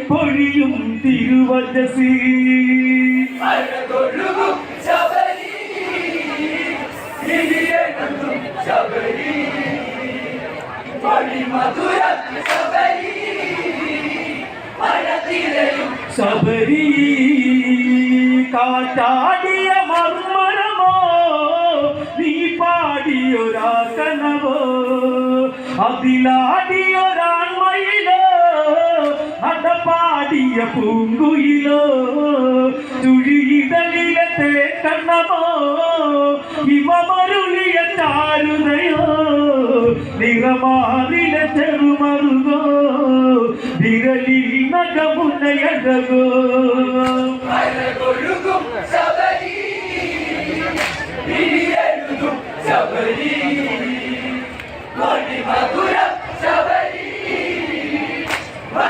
പൊഴിയും തിരുവജസി ശബരി കാറ്റാടിയ മർമ്മരമോ നീ പാടിയൊരാ കനവോ അതിലാടിയൊരാൺമയിലോ അടപാടിയ പൂങ്കുയിലോ ചുഴിയിടലിലെ തേക്കണ്ണമോ ഹിമമരുളിയ ചാരുതയോ നിറമാറിലെ ചെറുമറുകോ വിരലിൽ നഖമുനയഴകോ ശബരി